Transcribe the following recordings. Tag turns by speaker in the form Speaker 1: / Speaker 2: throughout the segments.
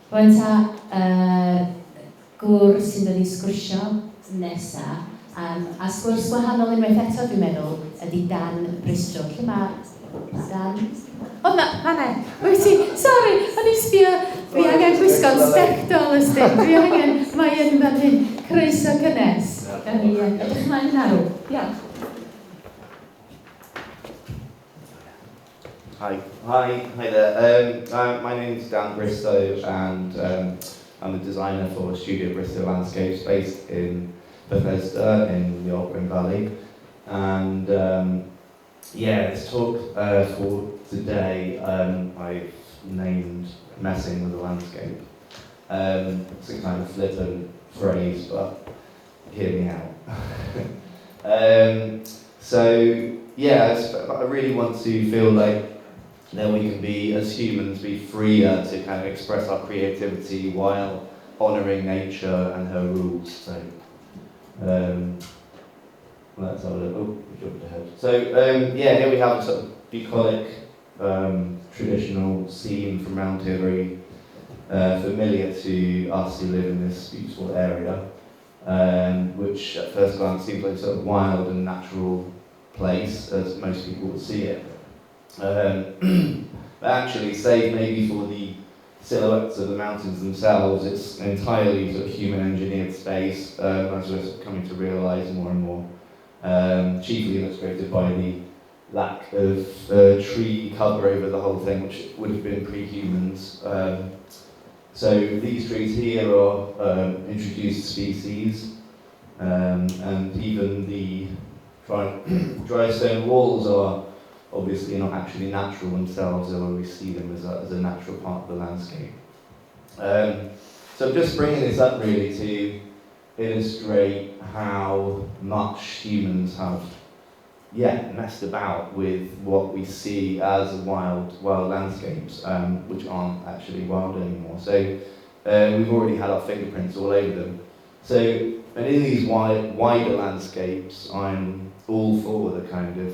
Speaker 1: Rwan ta gwr sy'n dod i sgwrsio nesa, a sgwrs gwahanol unwaith eto dwi'n meddwl ydy Dan Bristow. Lle mae Dan? O, hanne, wyt ti? Sori, o'n i'n sbio, fi angen gwisgo'n sbectol ysdi, fi angen, mae yn fan hyn, croeso cynnes. Da ni, edrych mlaen yn arw. Diolch.
Speaker 2: Hi there. My name's Dan Bristow, and I'm the designer for Studio Bristow Landscapes, based in Bethesda in the Ogwen Valley. And this talk for today I've named "Messing with the Landscape." It's a kind of flippant phrase, but hear me out. I really want to feel like that we can be, as humans, be freer to kind of express our creativity while honouring nature and her rules. So, let's have a look. Oh, we jumped ahead. So, here we have a sort of bucolic, traditional scene from around here, very familiar to us who live in this beautiful area, which at first glance seems like a sort of wild and natural place, as most people would see it. But actually, save maybe for the silhouettes of the mountains themselves, it's an entirely sort of human-engineered space, as we're coming to realise more and more. Chiefly illustrated by the lack of tree cover over the whole thing, which would have been pre-humans. So these trees here are introduced species, and even the dry stone walls are obviously not actually natural themselves, although we see them as a natural part of the landscape. So I'm just bringing this up really to illustrate how much humans have messed about with what we see as wild landscapes, which aren't actually wild anymore. So we've already had our fingerprints all over them. So, and in these wider landscapes, I'm all for the kind of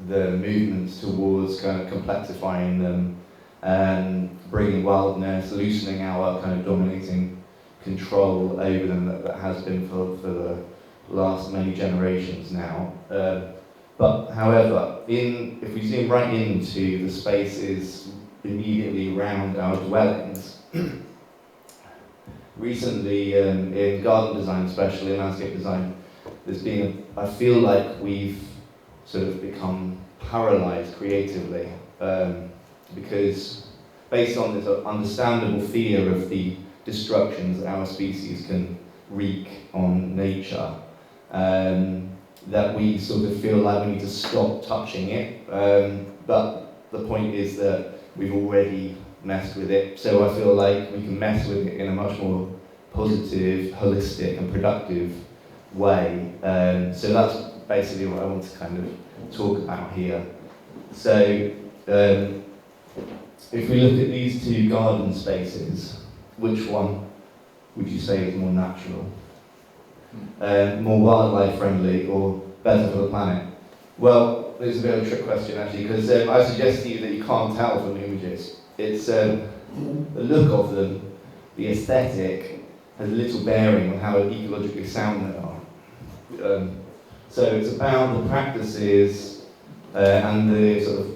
Speaker 2: the movements towards kind of complexifying them and bringing wildness, loosening our kind of dominating control over them that has been for the last many generations now. But however, if we zoom right into the spaces immediately around our dwellings, recently in garden design, especially in landscape design, there's been I feel like we've sort of become paralysed creatively, because based on this understandable fear of the destructions that our species can wreak on nature, that we sort of feel like we need to stop touching it, but the point is that we've already messed with it, so I feel like we can mess with it in a much more positive, holistic and productive way. So that's basically what I want to kind of talk about here. So if we look at these two garden spaces, which one would you say is more natural? More wildlife friendly or better for the planet? Well, it's a bit of a trick question actually, because I suggest to you that you can't tell from the images. It's the look of them, the aesthetic, has little bearing on how ecologically sound they are. So it's about the practices and the sort of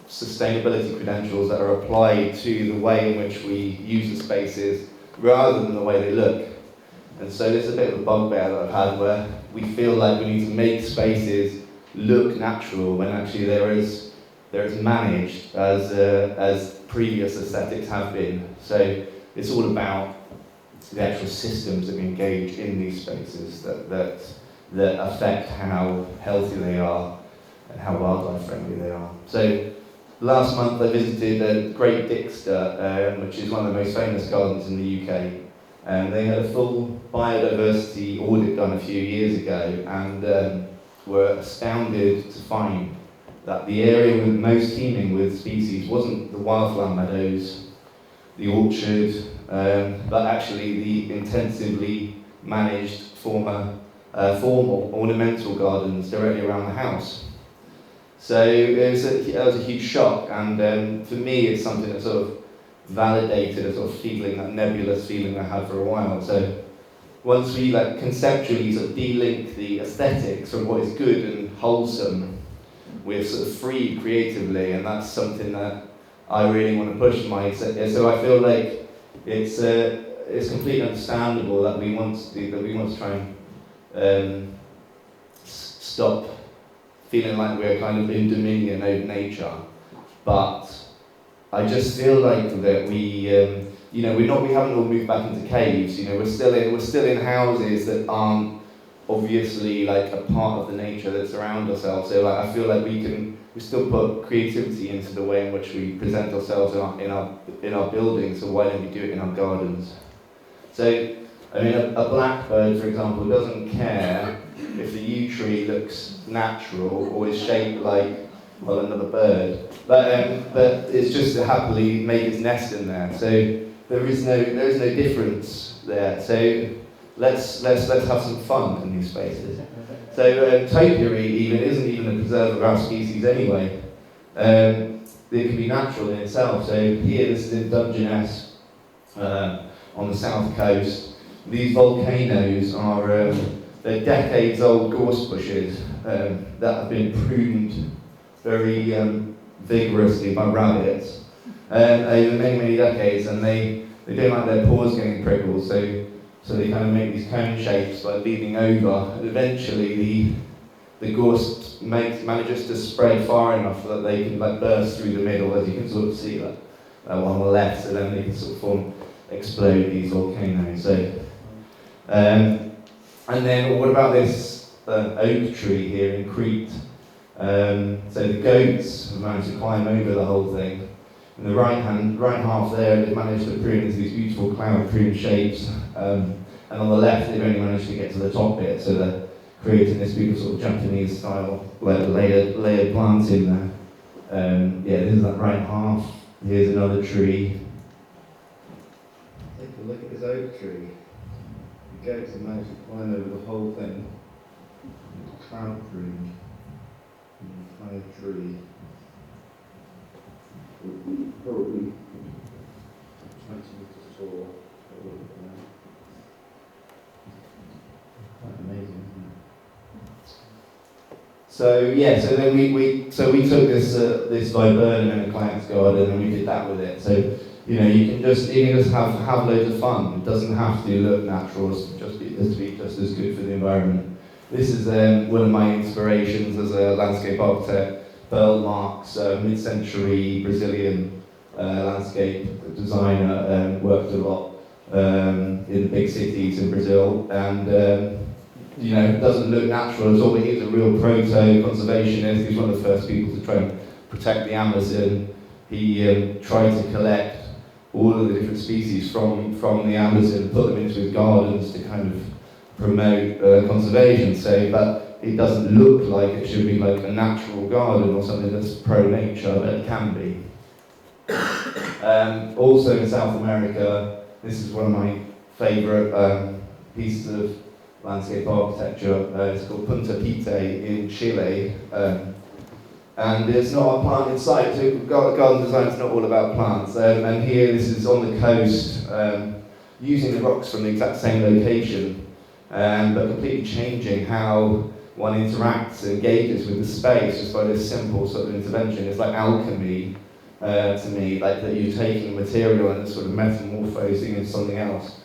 Speaker 2: sustainability credentials that are applied to the way in which we use the spaces rather than the way they look. And so this is a bit of a bugbear that I've had, where we feel like we need to make spaces look natural when actually they're as managed as previous aesthetics have been. So it's all about the actual systems that we engage in these spaces that affect how healthy they are and how wildlife friendly they are. So last month I visited Great Dixter, which is one of the most famous gardens in the UK. They had a full biodiversity audit done a few years ago, and were astounded to find that the area with most teeming with species wasn't the wildflower meadows, the orchard, but actually the intensively managed formal ornamental gardens directly around the house. So it was a huge shock, and for me it's something that sort of validated a sort of feeling, that nebulous feeling I had for a while. So once we like conceptually sort of de-link the aesthetics from what is good and wholesome, we're sort of free creatively, and that's something that I really want to push so I feel like it's completely understandable that we want to try and stop feeling like we're kind of in dominion over nature. But I just feel like that we haven't all moved back into caves. We're still in houses that aren't obviously like a part of the nature that's around ourselves. So like, I feel like we still put creativity into the way in which we present ourselves in our buildings. So why don't we do it in our gardens? So I mean, a blackbird, for example, doesn't care if the yew tree looks natural or is shaped like, well, another bird, but it's just to happily make its nest in there. So there is no difference there. So let's have some fun in these spaces. So topiary even isn't even a preserve of our species anyway. It can be natural in itself. So here, this is in Dungeness on the south coast. These volcanoes are they're decades-old gorse bushes that have been pruned very vigorously by rabbits over many decades, and they don't like their paws getting prickled, so they kind of make these cone shapes by leaning over, and eventually the gorse manages to spread far enough that they can like burst through the middle, as you can sort of see that one on the left, and then they can sort of explode these volcanoes. So. And then what about this oak tree here in Crete? So the goats have managed to climb over the whole thing. In the right half there, they've managed to prune into these beautiful cloud prune shapes. And on the left, they've only managed to get to the top bit, so they're creating this beautiful sort of Japanese style layered plants in there. This is that right half. Here's another tree. Take a look at this oak tree. The goats have managed to climb over the whole thing. It's cloud pruned. Entire tree. Probably 20 meters tall. Quite amazing, isn't it? So then we took this viburnum in a client's garden and we did that with it. So you can just have loads of fun. It doesn't have to look natural. It's just to be just as good for the environment. This is one of my inspirations as a landscape architect. Pearl Marx, mid-century Brazilian landscape designer, worked a lot in the big cities in Brazil, and it doesn't look natural at all, but he's a real proto-conservationist. He's one of the first people to try and protect the Amazon. He tried to collect all of the different species from the Amazon, put them into his gardens to kind of promote conservation, but it doesn't look like it should be like a natural garden or something that's pro-nature, but it can be. Also in South America, this is one of my favourite pieces of landscape architecture. It's called Punta Pite in Chile, and it's not a plant in sight. So garden design is not all about plants. And here, this is on the coast, using the rocks from the exact same location, but completely changing how one interacts and engages with the space just by this simple sort of intervention. It's like alchemy to me, like that you're taking material and sort of metamorphosing into something else.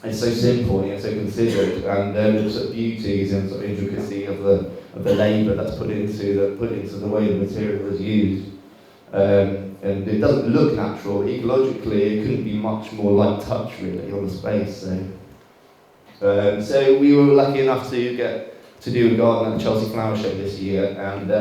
Speaker 2: It's so simple and yet so considered, and the sort of beauties and sort of intricacy of the labour that's put into the way the material is used. And it doesn't look natural. Ecologically, it couldn't be much more light touch really on the space. So we were lucky enough to get to do a garden at the Chelsea Flower Show this year, and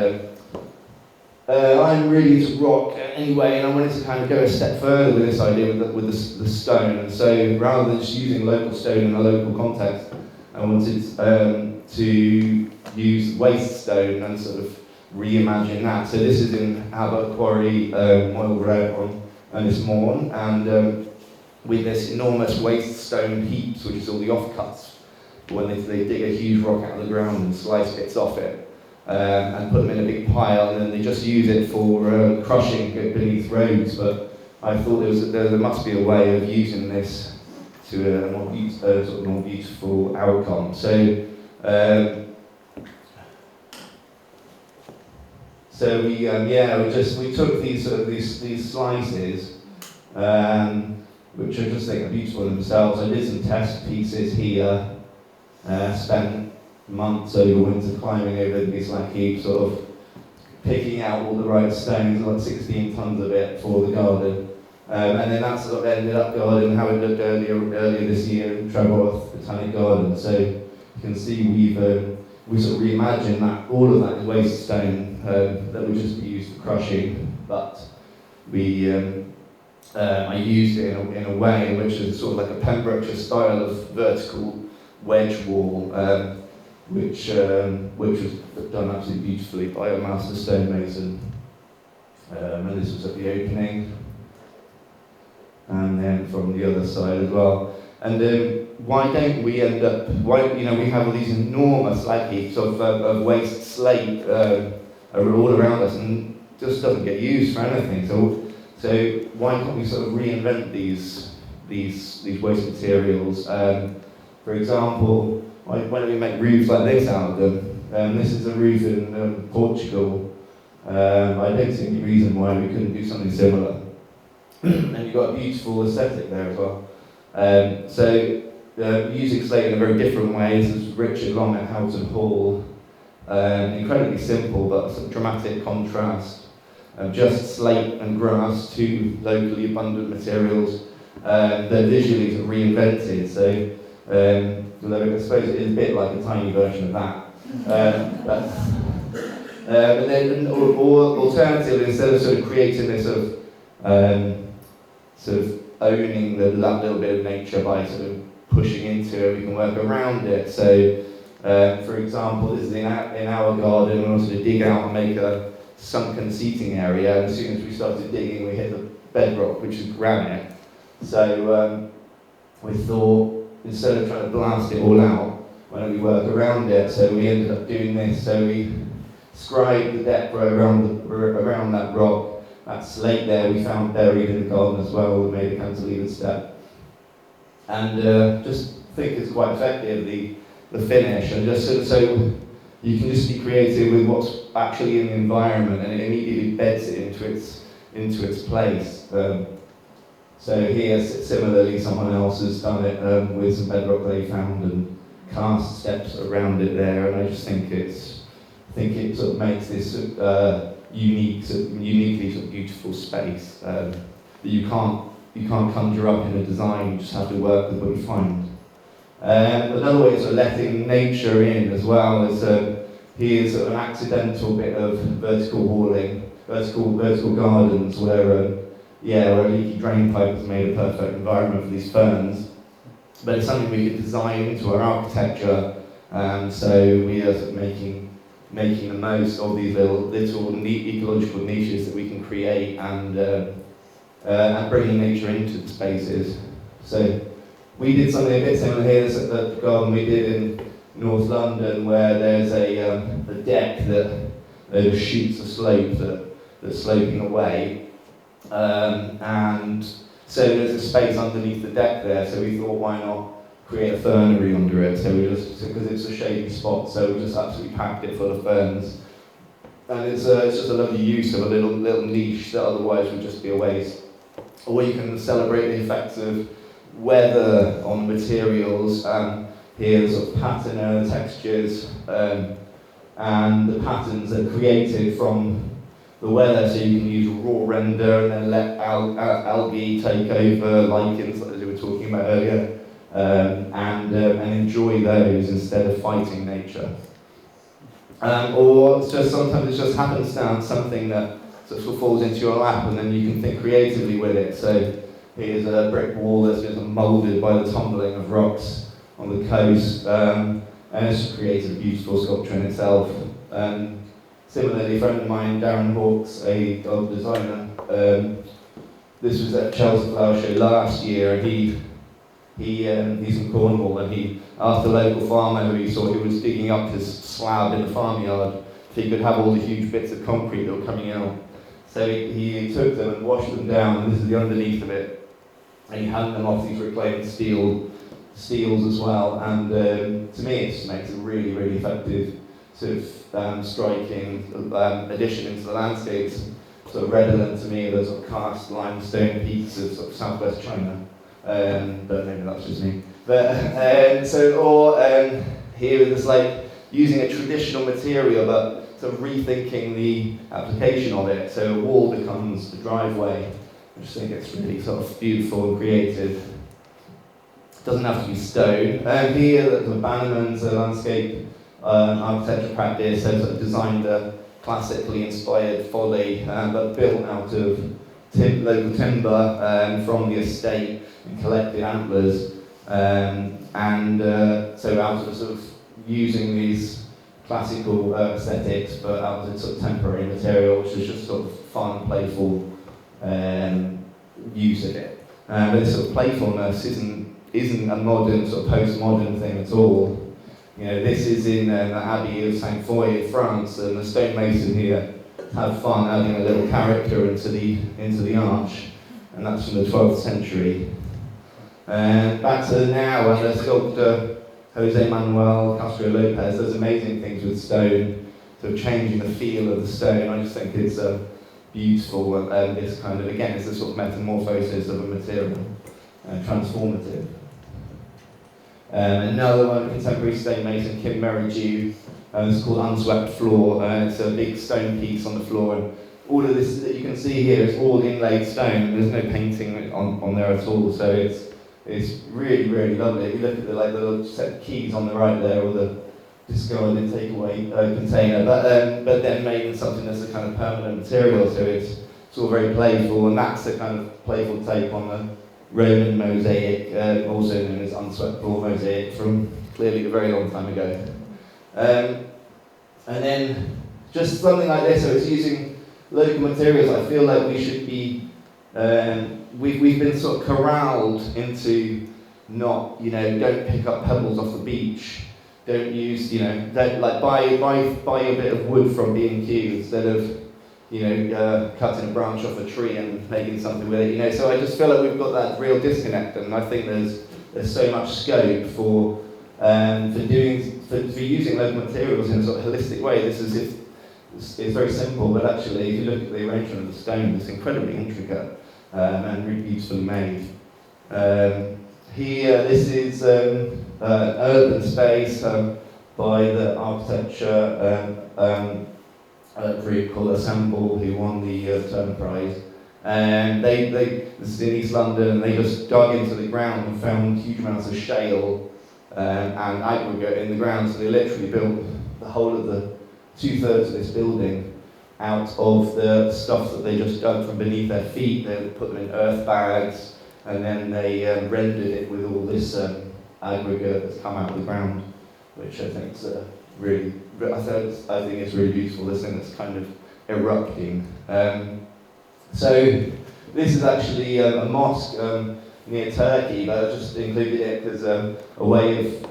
Speaker 2: I'm really into rock anyway, and I wanted to kind of go a step further with this idea with the stone. And so rather than just using local stone in a local context, I wanted to use waste stone and sort of reimagine that. So this is in Abbott Quarry, Moyle Road on Ynys and with this enormous waste stone heaps, which is all the offcuts, when they dig a huge rock out of the ground and slice bits off it, and put them in a big pile, and then they just use it for crushing beneath roads. But I thought there must be a way of using this to a sort of more beautiful outcome. So we took these slices, which I just think are beautiful themselves. I did some test pieces here. Spent months over winter climbing over these like heaps, sort of picking out all the right stones, like 16 tons of it for the garden. And then that sort of ended up garden how it looked earlier this year in Treborth Botanic Garden. So you can see we sort of reimagined that all of that is waste stone that would just be used for crushing, but I used it in a way in which is sort of like a Pembrokeshire style of vertical wedge wall, which was done absolutely beautifully by a master stonemason. And this was at the opening, and then from the other side as well. And why don't we end up? We have all these enormous slag heaps of waste slate all around us, and just doesn't get used for anything. So why can't we sort of reinvent these waste materials? For example, why don't we make roofs like this out of them? This is a roof in Portugal. I don't see any reason why we couldn't do something similar. And you've got a beautiful aesthetic there as well. Using slate in a very different way, this is Richard Long at Houghton Hall. Incredibly simple, but some dramatic contrast. Just slate and grass, two locally abundant materials that visually are reinvented. So, although I suppose it is a bit like a tiny version of that. But then, or alternatively, instead of sort of creating this sort of owning that little bit of nature by sort of pushing into it, we can work around it. So, for example, this is in our garden, we wanted to dig out and make a sunken seating area, and as soon as we started digging, we hit the bedrock, which is granite. So we thought, instead of trying to blast it all out, why don't we work around it? So we ended up doing this. So we scribed the deck around that rock. That slate there we found buried in the garden as well. We made a cantilevered step, and just think it's quite effective, the finish, and just so you can just be creative with what's actually in the environment, and it immediately beds it into its place. So here, similarly, someone else has done it with some bedrock they found and cast steps around it there, and I just think it sort of makes this uniquely sort of beautiful space that you can't conjure up in a design. You just have to work with what you find. Another way of sort of letting nature in as well is here's sort of an accidental bit of vertical walling, vertical gardens where a leaky drain pipe has made a perfect environment for these ferns. But it's something we could design into our architecture, so we are sort of making the most of these little neat ecological niches that we can create, and bringing nature into the spaces. So we did something a bit similar here at the garden we did in North London, where there's a deck that shoots a slope that's sloping away, and so there's a space underneath the deck there. So we thought, why not create a fernery under it? So because it's a shady spot, so we just absolutely packed it full of ferns, and it's just a lovely use of a little niche that otherwise would just be a waste. Or you can celebrate the effects of weather on materials. Here's sort of pattern and textures, and the patterns are created from the weather, so you can use raw render and then let algae take over, lichens, as we were talking about earlier, and enjoy those instead of fighting nature. Or it's just sometimes it's just happenstance, something that sort of falls into your lap, and then you can think creatively with it. So here's a brick wall that's been moulded by the tumbling of rocks on the coast, and it's just created a beautiful sculpture in itself. Similarly, a friend of mine, Darren Hawkes, a dog designer, this was at Chelsea Flower Show last year, and he's in Cornwall, and he asked a local farmer who he saw who was digging up his slab in the farmyard if he could have all the huge bits of concrete that were coming out. So he took them and washed them down, and this is the underneath of it, and he hung them off these reclaimed steels as well. And to me, it just makes a really, really effective sort of striking addition into the landscapes. Sort of redolent to me of those sort of cast limestone peaks of sort of southwest China. But maybe that's just me. But here it's like using a traditional material, but sort of rethinking the application of it. So a wall becomes a driveway. I just think it's really sort of beautiful and creative. It doesn't have to be stone. Here, the Bannerman's landscape architecture practice has sort of designed a classically inspired folly, but built out of local timber from the estate and collected antlers, so out of sort of using these classical aesthetics, but out of sort of temporary material, which is just sort of fun, playful use of it. But this sort of playfulness isn't a modern sort of postmodern thing at all. You know, this is in the Abbey of Saint Foy in France, and the stonemason here had fun adding a little character into the arch, and that's from the 12th century. Back to now, and the sculptor Jose Manuel Castro Lopez does amazing things with stone, sort of changing the feel of the stone. I just think it's beautiful, and this kind of, again, it's a sort of metamorphosis of a material, transformative. Another one, contemporary stonemason Kim Merridew. This is called Unswept Floor. It's a big stone piece on the floor, and all of this that you can see here is all inlaid stone. There's no painting on there at all, so it's really, really lovely. If you look at the little set of keys on the right there, or the discarded takeaway container, but then made in something that's a kind of permanent material, so it's all very playful, and that's the kind of playful take on the Roman mosaic, also known as unswept floor mosaic, from clearly a very long time ago. And then just something like this, so it's using local materials. I feel like we should be, we've been sort of corralled into not, don't pick up pebbles off the beach, don't use, don't like buy a bit of wood from B&Q instead of cutting a branch off a tree and making something with it, So I just feel like we've got that real disconnect, and I think there's so much scope for using local materials in a sort of holistic way. It's very simple, but actually, if you look at the arrangement of the stone, it's incredibly intricate and really beautifully made. Here, this is an urban space by the architecture group called Assemble, who won the Turner Prize. And this is in East London, and they just dug into the ground and found huge amounts of shale and aggregate in the ground, so they literally built the whole of the 2/3 of this building out of the stuff that they just dug from beneath their feet. They put them in earth bags, and then they rendered it with all this aggregate that's come out of the ground, which I think is really, I think it's really beautiful, this thing that's kind of erupting. So this is actually a mosque near Turkey, but I just included it as a way of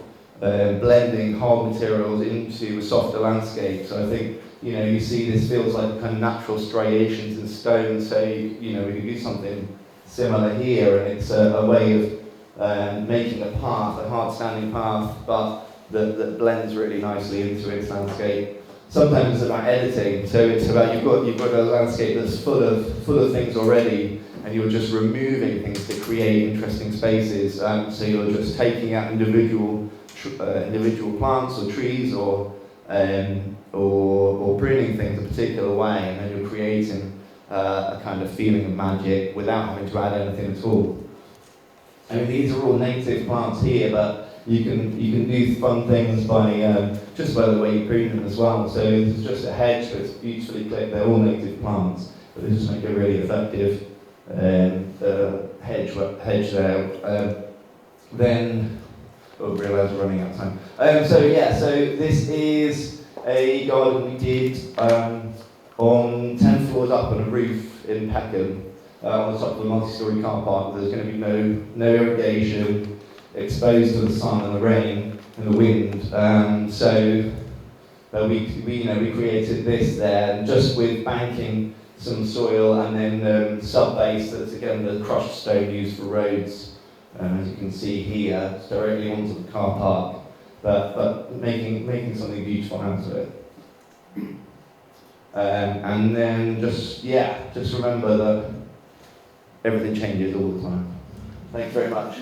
Speaker 2: blending hard materials into a softer landscape. So I think, you see this feels like kind of natural striations in stone, so we could do something similar here, and it's a way of making a path, a hard-standing path, but that blends really nicely into its landscape. Sometimes it's about editing, so it's about you've got a landscape that's full of things already, and you're just removing things to create interesting spaces. So you're just taking out individual plants or trees, or pruning things a particular way, and then you're creating a kind of feeling of magic without having to add anything at all. I mean, these are all native plants here, but you can do fun things by just by the way you prune them as well. So this is just a hedge, but it's beautifully clipped. They're all native plants, but they just make a really effective hedge there. Then, I realise we're running out of time. So this is a garden we did on 10 floors up on a roof in Peckham, on the top of a multi-storey car park. There's going to be no irrigation, exposed to the sun and the rain and the wind. So we created this there, and just with banking some soil, and then sub-base, that's again the crushed stone used for roads. As you can see here, it's directly onto the car park, but making something beautiful out of it. And then just remember that everything changes all the time. Thanks very much.